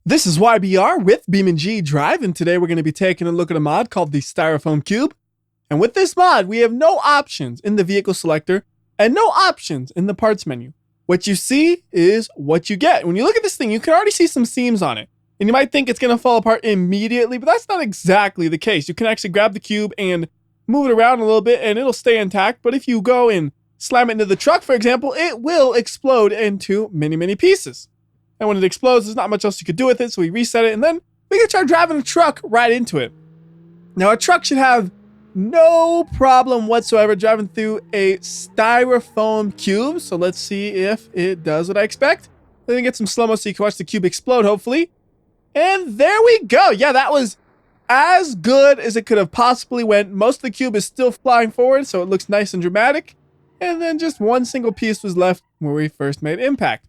This is WhyBeAre with BeamNG.drive, and today we're going to be taking a look at a mod called the STYROFOAM Cube. And with this mod, we have no options in the vehicle selector and no options in the parts menu. What you see is what you get. When you look at this thing, you can already see some seams on it. And you might think it's going to fall apart immediately, but that's not exactly the case. You can actually grab the cube and move it around a little bit and it'll stay intact. But if you go and slam it into the truck, for example, it will explode into many pieces. And when it explodes, there's not much else you could do with it, so we reset it, and then we can try driving a truck right into it. Now, a truck should have no problem whatsoever driving through a styrofoam cube, so let's see if it does what I expect. Let me get some slow-mo so you can watch the cube explode, hopefully. And there we go. Yeah, that was as good as it could have possibly went. Most of the cube is still flying forward, so it looks nice and dramatic. And then just one single piece was left where we first made impact.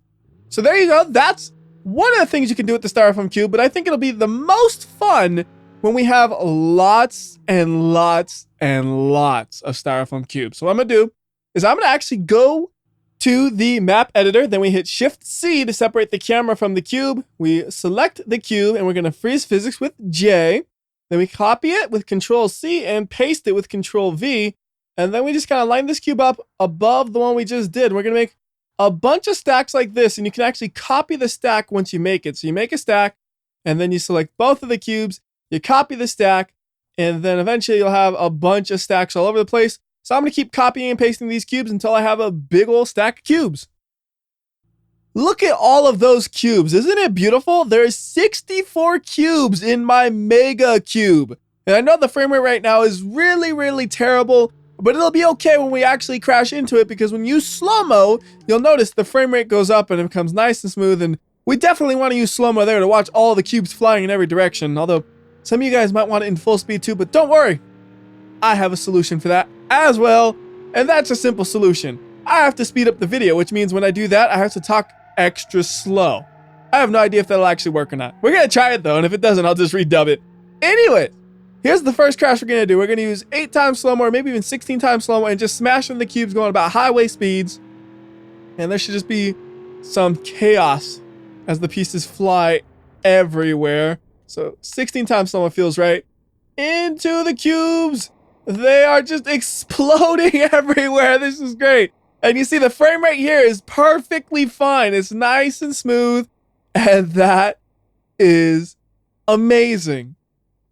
So there you go. That's one of the things you can do with the styrofoam cube, but I think it'll be the most fun when we have lots and lots and lots of styrofoam cubes. So what I'm going to do is I'm going to actually go to the map editor. Then we hit Shift-C to separate the camera from the cube. We select the cube and we're going to freeze physics with J. Then we copy it with Control-C and paste it with Control-V. And then we just kind of line this cube up above the one we just did. We're going to make a bunch of stacks like this, and you can actually copy the stack once you make it. So you make a stack, and then you select both of the cubes, you copy the stack, and then eventually you'll have a bunch of stacks all over the place. So I'm going to keep copying and pasting these cubes until I have a big old stack of cubes. Look at all of those cubes. Isn't it beautiful? There's 64 cubes in my mega cube. And I know the frame rate right now is really terrible, but it'll be okay when we actually crash into it, because when you slow-mo, you'll notice the frame rate goes up and it becomes nice and smooth, and we definitely want to use slow-mo there to watch all the cubes flying in every direction, although some of you guys might want it in full speed too, but don't worry. I have a solution for that as well, and that's a simple solution. I have to speed up the video, which means when I do that, I have to talk extra slow. I have no idea if that'll actually work or not. We're going to try it though, and if it doesn't, I'll just redub it. Anyway. Here's the first crash we're going to do. We're going to use 8 times slow-mo, or maybe even 16 times slow-mo, and just smash in the cubes going about highway speeds. And there should just be some chaos as the pieces fly everywhere. So 16 times slow-mo feels right. Into the cubes. They are just exploding everywhere. This is great. And you see the frame rate here is perfectly fine. It's nice and smooth. And that is amazing.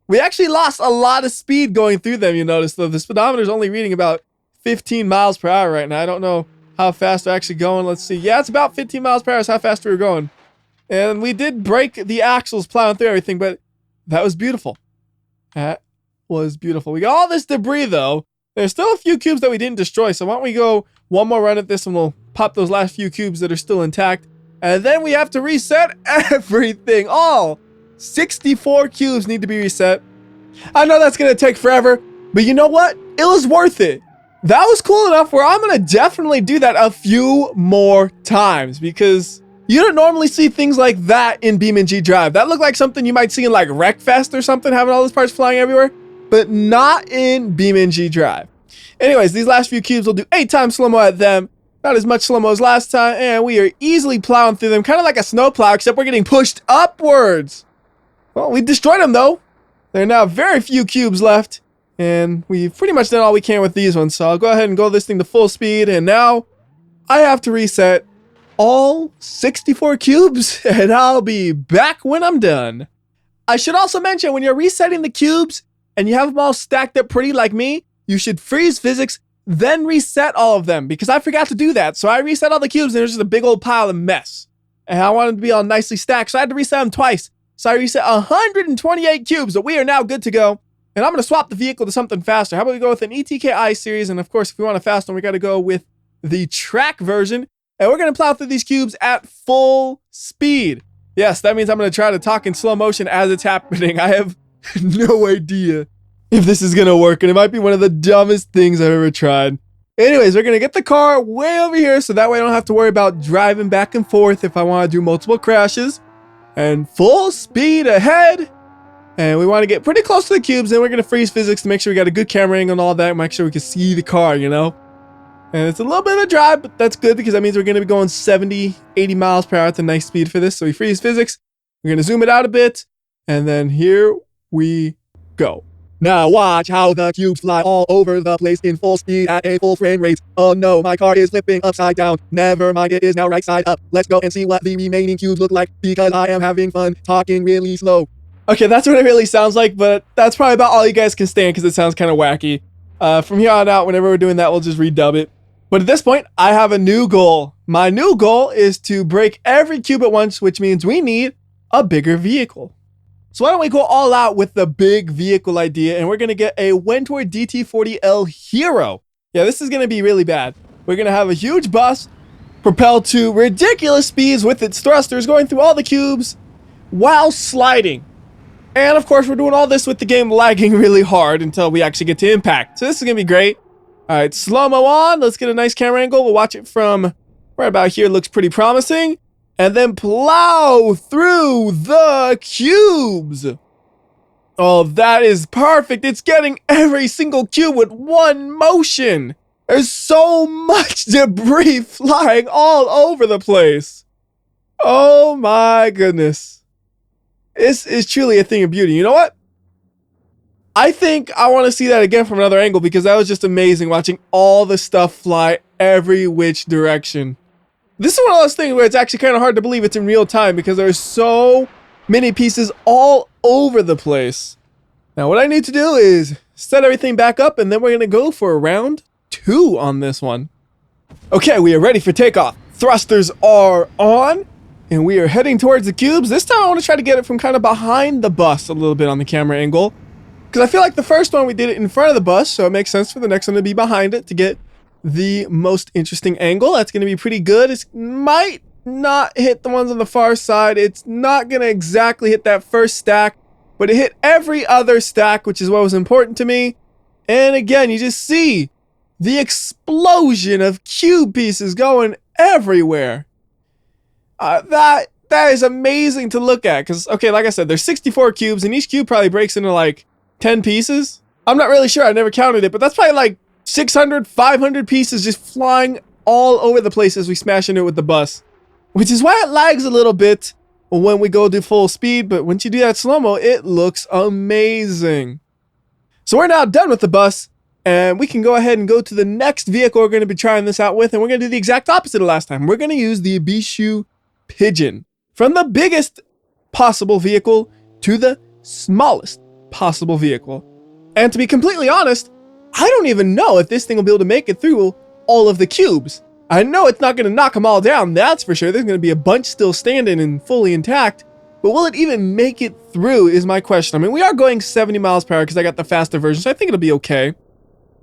We actually lost a lot of speed going through them, you notice, though. The speedometer is only reading about 15 miles per hour right now. I don't know how fast they're actually going. Let's see. Yeah, it's about 15 miles per hour is how fast we were going. And we did break the axles plowing through everything, but that was beautiful. That was beautiful. We got all this debris, though. There's still a few cubes that we didn't destroy, so why don't we go one more run at this and we'll pop those last few cubes that are still intact. And then we have to reset everything. All 64 cubes need to be reset. I know that's going to take forever, but you know what? It was worth it. That was cool enough where I'm going to definitely do that a few more times, because you don't normally see things like that in BeamNG.drive. That looked like something you might see in like Wreckfest or something, having all those parts flying everywhere, but not in BeamNG.drive. Anyways, these last few cubes will do 8 times slow-mo at them. Not as much slow-mo as last time, and we are easily plowing through them, kind of like a snowplow, except we're getting pushed upwards. Well, we destroyed them, though. There are now very few cubes left, and we've pretty much done all we can with these ones. So I'll go ahead and go this thing to full speed, and now I have to reset all 64 cubes, and I'll be back when I'm done. I should also mention, when you're resetting the cubes and you have them all stacked up pretty like me, you should freeze physics, then reset all of them, because I forgot to do that. So I reset all the cubes, and there's just a big old pile of mess. And I wanted them to be all nicely stacked, so I had to reset them twice. So I reset 128 cubes, so we are now good to go. And I'm going to swap the vehicle to something faster. How about we go with an ETKI series? And of course, if we want a fast one, we got to go with the track version. And we're going to plow through these cubes at full speed. Yes, that means I'm going to try to talk in slow motion as it's happening. I have no idea if this is going to work, and it might be one of the dumbest things I've ever tried. Anyways, we're going to get the car way over here, so that way I don't have to worry about driving back and forth if I want to do multiple crashes. And full speed ahead. And we want to get pretty close to the cubes. Then we're going to freeze physics to make sure we got a good camera angle and all that. Make sure we can see the car, you know. And it's a little bit of a drive, but that's good because that means we're going to be going 70, 80 miles per hour at a nice speed for this. So we freeze physics. We're going to zoom it out a bit, and then here we go. Now watch how the cubes fly all over the place in full speed at a full frame rate. Oh no, my car is flipping upside down. Never mind, it is now right side up. Let's go and see what the remaining cubes look like, because I am having fun talking really slow. Okay, that's what it really sounds like, but that's probably about all you guys can stand because it sounds kind of wacky. From here on out, whenever we're doing that, we'll just redub it. But at this point, I have a new goal. My new goal is to break every cube at once, which means we need a bigger vehicle. So why don't we go all out with the big vehicle idea, and we're going to get a Wentor DT40L Hero. Yeah, this is going to be really bad. We're going to have a huge bus propelled to ridiculous speeds with its thrusters going through all the cubes while sliding. And of course, we're doing all this with the game lagging really hard until we actually get to impact. So this is going to be great. All right, slow-mo on. Let's get a nice camera angle. We'll watch it from right about here. Looks pretty promising. And then plow through the cubes. Oh, that is perfect. It's getting every single cube with one motion. There's so much debris flying all over the place. Oh my goodness. This is truly a thing of beauty. You know what? I think I want to see that again from another angle, because that was just amazing watching all the stuff fly every which direction. This is one of those things where it's actually kind of hard to believe it's in real time, because there's so many pieces all over the place. Now what I need to do is set everything back up, and then we're going to go for round 2 on this one. Okay, we are ready for takeoff. Thrusters are on, and we are heading towards the cubes. This time I want to try to get it from kind of behind the bus a little bit on the camera angle, because I feel like the first one we did it in front of the bus, so it makes sense for the next one to be behind it to get the most interesting angle. That's going to be pretty good. It might not hit the ones on the far side. It's not going to exactly hit that first stack, but it hit every other stack, which is what was important to me. And again, you just see the explosion of cube pieces going everywhere. That is amazing to look at, because, okay, like I said, there's 64 cubes, and each cube probably breaks into like 10 pieces. I'm not really sure. I never counted it, but that's probably like 600, 500 pieces just flying all over the place as we smash into it with the bus, which is why it lags a little bit when we go to full speed. But once you do that slow-mo, it looks amazing. So we're now done with the bus, and we can go ahead and go to the next vehicle we're going to be trying this out with, and we're going to do the exact opposite of last time. We're going to use the Bishu Pigeon, from the biggest possible vehicle to the smallest possible vehicle. And to be completely honest, I don't even know if this thing will be able to make it through all of the cubes. I know it's not going to knock them all down, that's for sure. There's going to be a bunch still standing and fully intact, but will it even make it through is my question. I mean, we are going 70 miles per hour because I got the faster version, so I think it'll be okay.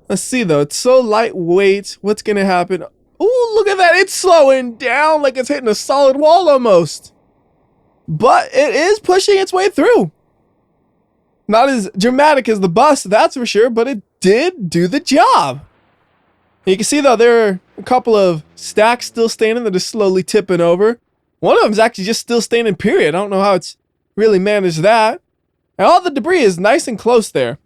Let's see though, it's so lightweight. What's going to happen? Ooh, look at that. It's slowing down like it's hitting a solid wall almost. But it is pushing its way through. Not as dramatic as the bus, that's for sure, but it did do the job. You can see though, there are a couple of stacks still standing that are slowly tipping over. One of them is actually just still standing, period. I don't know how it's really managed that. And all the debris is nice and close there.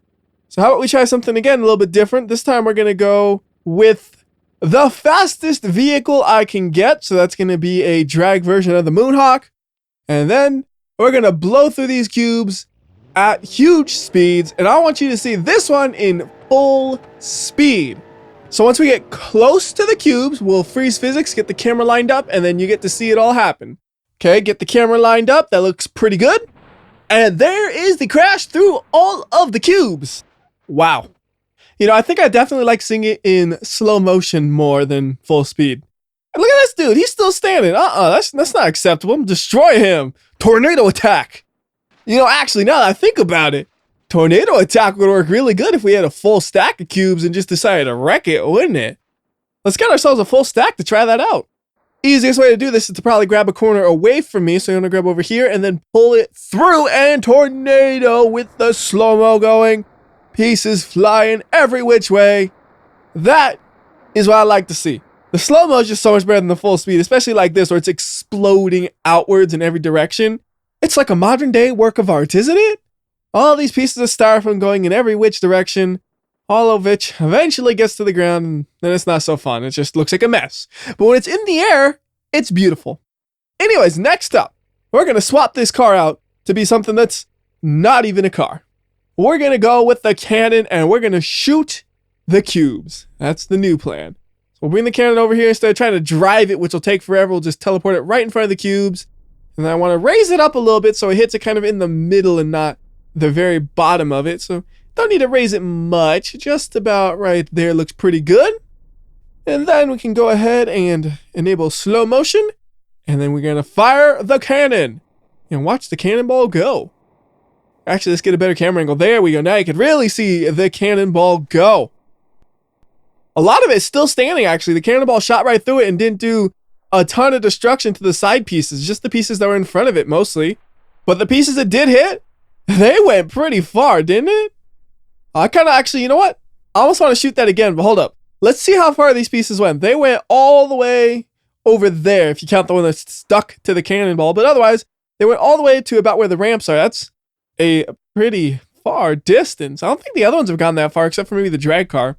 So how about we try something again a little bit different. This time we're going to go with the fastest vehicle I can get. So that's going to be a drag version of the Moonhawk. And then we're going to blow through these cubes at huge speeds, and I want you to see this one in full speed. So once we get close to the cubes, we'll freeze physics, get the camera lined up, and then you get to see it all happen. Okay, get the camera lined up. That looks pretty good. And there is the crash through all of the cubes. Wow. You know, I think I definitely like seeing it in slow motion more than full speed. And look at this dude. He's still standing. That's not acceptable. Destroy him. Tornado attack. You know, actually, now that I think about it, tornado attack would work really good if we had a full stack of cubes and just decided to wreck it, wouldn't it? Let's get ourselves a full stack to try that out. Easiest way to do this is to probably grab a corner away from me. So I'm going to grab over here and then pull it through, and tornado with the slow-mo going. Pieces flying every which way. That is what I like to see. The slow-mo is just so much better than the full speed, especially like this where it's exploding outwards in every direction. It's like a modern day work of art, isn't it? All these pieces of styrofoam going in every which direction, all of which eventually gets to the ground, and then it's not so fun. It just looks like a mess. But when it's in the air, it's beautiful. Anyways, next up, We're going to swap this car out to be something that's not even a car. We're going to go with the cannon and we're going to shoot the cubes. That's the new plan. So we'll bring the cannon over here instead of trying to drive it, which will take forever. We'll just teleport it right in front of the cubes. And then I want to raise it up a little bit so it hits it kind of in the middle and not the very bottom of it. So don't need to raise it much. Just about right there looks pretty good. And then we can go ahead and enable slow motion. And then we're going to fire the cannon and watch the cannonball go. Actually, let's get a better camera angle. There we go. Now you can really see the cannonball go. A lot of it's still standing, actually. The cannonball shot right through it and didn't do a ton of destruction to the side pieces. Just the pieces that were in front of it, mostly. But the pieces that did hit, they went pretty far, didn't it? I kind of actually, you know what? I almost want to shoot that again, but hold up. Let's see how far these pieces went. They went all the way over there, if you count the one that's stuck to the cannonball. But otherwise, they went all the way to about where the ramps are. That's a pretty far distance. I don't think the other ones have gone that far, except for maybe the drag car.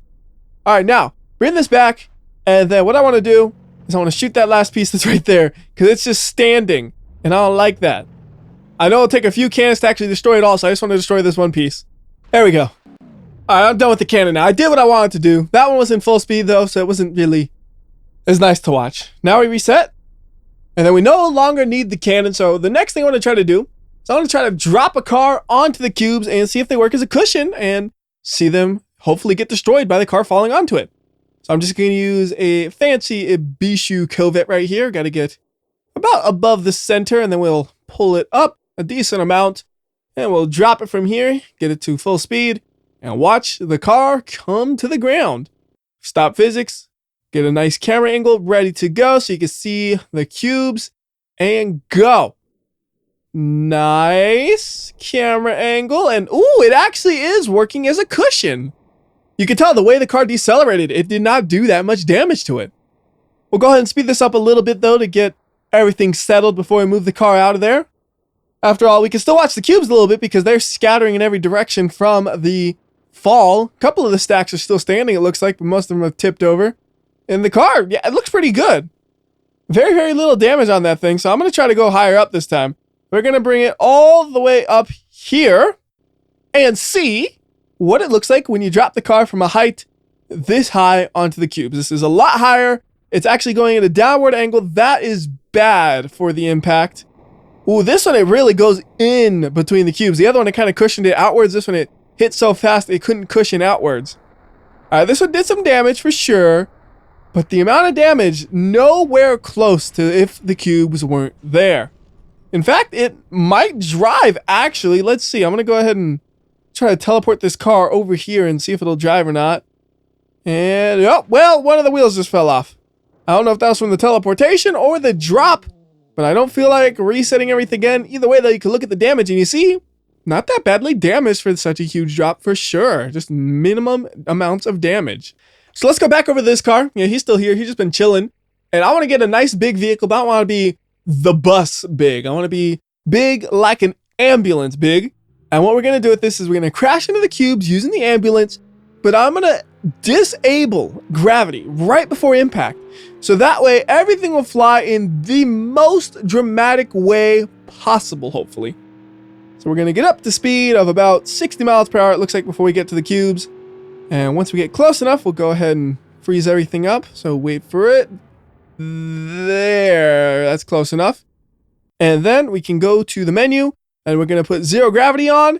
All right, now, bring this back. And then what I want to do is I want to shoot that last piece that's right there, because it's just standing. And I don't like that. I know it'll take a few cannons to actually destroy it all, so I just want to destroy this one piece. There we go. All right, I'm done with the cannon now. I did what I wanted to do. That one was in full speed, though, so it wasn't really as nice to watch. Now we reset. And then we no longer need the cannon, so the next thing I want to try to do is I want to try to drop a car onto the cubes and see if they work as a cushion and see them hopefully get destroyed by the car falling onto it. So I'm just going to use a fancy Bishu covert right here. Got to get about above the center, and then we'll pull it up a decent amount, and we'll drop it from here, get it to full speed, and watch the car come to the ground. Stop physics, get a nice camera angle ready to go so you can see the cubes, and go. Nice camera angle, and ooh, it actually is working as a cushion. You can tell the way the car decelerated, it did not do that much damage to it. We'll go ahead and speed this up a little bit though to get everything settled before we move the car out of there. After all, we can still watch the cubes a little bit because they're scattering in every direction from the fall. A couple of the stacks are still standing, it looks like, but most of them have tipped over. And the car, yeah, it looks pretty good. Very, very little damage on that thing, so I'm going to try to go higher up this time. We're going to bring it all the way up here and see what it looks like when you drop the car from a height this high onto the cubes. This is a lot higher. It's actually going at a downward angle. That is bad for the impact. Ooh, this one, it really goes in between the cubes. The other one, it kind of cushioned it outwards. This one, it hit so fast, it couldn't cushion outwards. All right, this one did some damage for sure, but the amount of damage, nowhere close to if the cubes weren't there. In fact, it might drive, actually. Let's see. I'm going to go ahead and try to teleport this car over here and see if it'll drive or not. And, oh, well, one of the wheels just fell off. I don't know if that was from the teleportation or the drop, but I don't feel like resetting everything again. Either way, though, you can look at the damage and you see, not that badly damaged for such a huge drop for sure. Just minimum amounts of damage. So let's go back over this car. Yeah, he's still here. He's just been chilling. And I want to get a nice big vehicle, but I don't want to be the bus big. I want to be big like an ambulance big. And what we're going to do with this is we're going to crash into the cubes using the ambulance, but I'm going to disable gravity right before impact. So that way everything will fly in the most dramatic way possible, hopefully. So we're going to get up to speed of about 60 miles per hour, it looks like, before we get to the cubes. And once we get close enough, we'll go ahead and freeze everything up. So wait for it. There, that's close enough. And then we can go to the menu and we're going to put zero gravity on.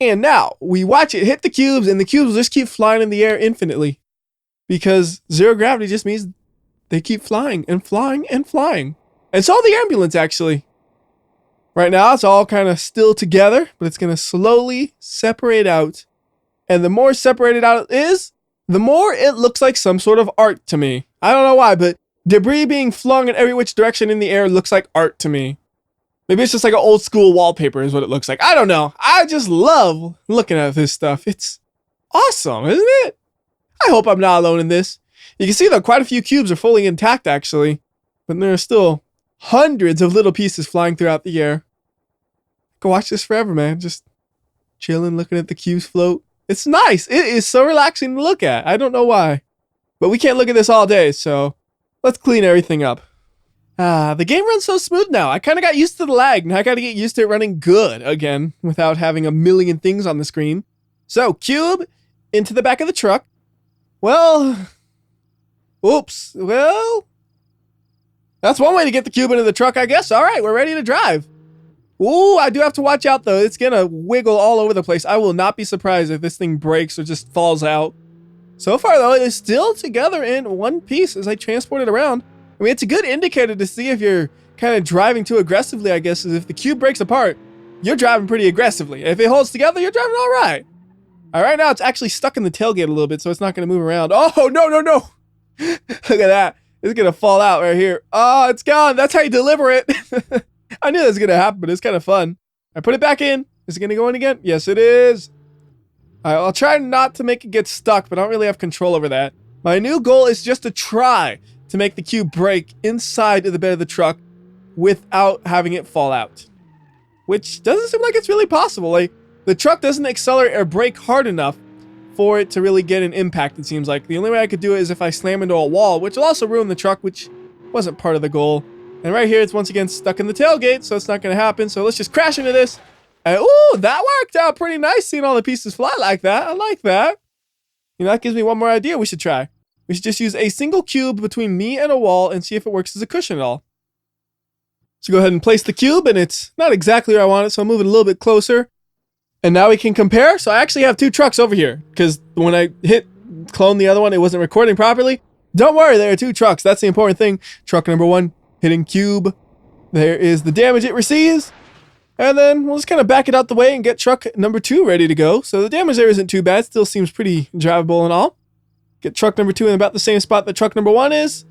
And now we watch it hit the cubes and the cubes will just keep flying in the air infinitely. Because zero gravity just means they keep flying and flying and flying. And so the ambulance, actually. Right now, it's all kind of still together, but it's going to slowly separate out. And the more separated out it is, the more it looks like some sort of art to me. I don't know why, but debris being flung in every which direction in the air looks like art to me. Maybe it's just like an old school wallpaper is what it looks like. I don't know. I just love looking at this stuff. It's awesome, isn't it? I hope I'm not alone in this. You can see that quite a few cubes are fully intact, actually. But there are still hundreds of little pieces flying throughout the air. I could watch this forever, man. Just chilling, looking at the cubes float. It's nice. It is so relaxing to look at. I don't know why. But we can't look at this all day, so let's clean everything up. The game runs so smooth now. I kind of got used to the lag. Now I got to get used to it running good again without having a million things on the screen. So, cube into the back of the truck. Well, oops. Well, that's one way to get the cube into the truck, I guess. All right, we're ready to drive. Ooh, I do have to watch out, though. It's going to wiggle all over the place. I will not be surprised if this thing breaks or just falls out. So far, though, it is still together in one piece as I transport it around. I mean, it's a good indicator to see if you're kind of driving too aggressively, I guess, is if the cube breaks apart, you're driving pretty aggressively. If it holds together, you're driving all right. All right, now it's actually stuck in the tailgate a little bit, so it's not going to move around. Oh, no, no, no. Look at that. It's going to fall out right here. Oh, it's gone. That's how you deliver it. I knew that was going to happen, but it's kind of fun. I put it back in. Is it going to go in again? Yes, it is. All right, I'll try not to make it get stuck, but I don't really have control over that. My new goal is just to try to make the cube break inside of the bed of the truck without having it fall out. Which doesn't seem like it's really possible. Like, the truck doesn't accelerate or brake hard enough for it to really get an impact, it seems like. The only way I could do it is if I slam into a wall, which will also ruin the truck, which wasn't part of the goal. And right here, it's once again stuck in the tailgate, so it's not going to happen. So let's just crash into this. And ooh, that worked out pretty nice, seeing all the pieces fly like that. I like that. You know, that gives me one more idea we should try. We should just use a single cube between me and a wall and see if it works as a cushion at all. So go ahead and place the cube, and it's not exactly where I want it, so I'll move it a little bit closer. And now we can compare. So I actually have two trucks over here, because when I hit clone the other one, it wasn't recording properly. Don't worry, there are two trucks. That's the important thing. Truck number one, hitting cube. There is the damage it receives. And then we'll just kind of back it out the way and get truck number two ready to go. So the damage there isn't too bad. Still seems pretty drivable and all. Get truck number two in about the same spot that truck number one is.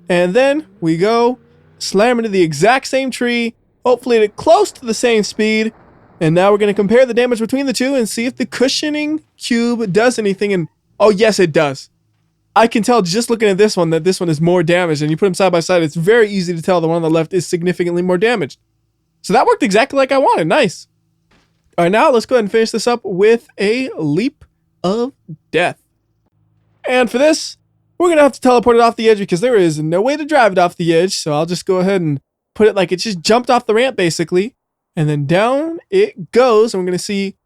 And then we go slam into the exact same tree. Hopefully at close to the same speed. And now we're going to compare the damage between the two and see if the cushioning cube does anything. And oh, yes, it does. I can tell just looking at this one that this one is more damaged. And you put them side by side, it's very easy to tell the one on the left is significantly more damaged. So that worked exactly like I wanted. Nice. All right, now let's go ahead and finish this up with a leap of death. And for this, we're going to have to teleport it off the edge because there is no way to drive it off the edge. So I'll just go ahead and put it like it just jumped off the ramp, basically. And then down it goes. And we're going to see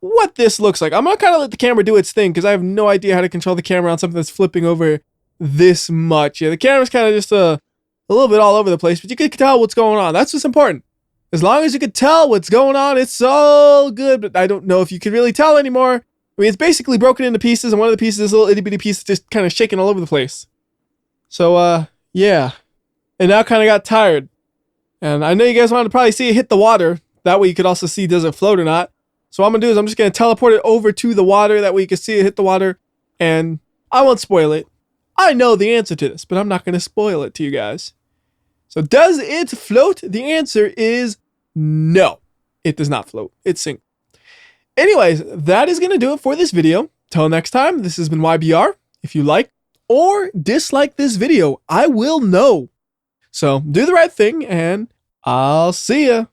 what this looks like. I'm going to kind of let the camera do its thing because I have no idea how to control the camera on something that's flipping over this much. Yeah, the camera's kind of just a little bit all over the place, but you can tell what's going on. That's what's important. As long as you can tell what's going on, it's so good. But I don't know if you can really tell anymore. I mean, it's basically broken into pieces, and one of the pieces is a little itty bitty piece just kind of shaking all over the place. So, yeah. And now kind of got tired. And I know you guys wanted to probably see it hit the water. That way you could also see does it float or not. So what I'm going to do is I'm just going to teleport it over to the water. That way you can see it hit the water. And I won't spoil it. I know the answer to this, but I'm not going to spoil it to you guys. So does it float? The answer is no. It does not float. It sinks. Anyways, that is going to do it for this video. Till next time, this has been WhyBeAre. If you like or dislike this video, I will know. So do the right thing, and I'll see ya.